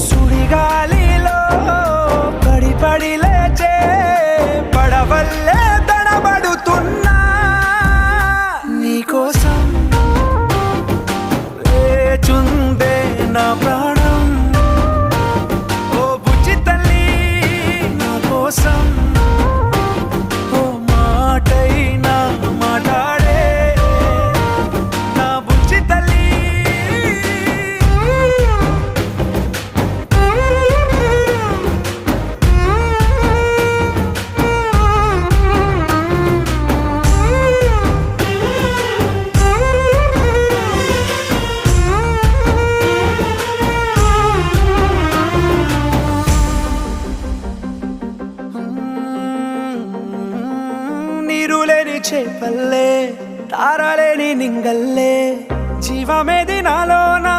సుడిగాలిలో పడి పడి లేచే పడవల్లే తడబడుతున్నా నీకోసం వేచుందే నా ప్రాణం. ఓ బుజ్జి తల్లి నా కోసం ఓ మాటైనా మాట్లాడే నా బుజ్జి తల్లి. నీరులేని చేపల్లే తారలేని నింగల్లే జీవమేది నాలోనా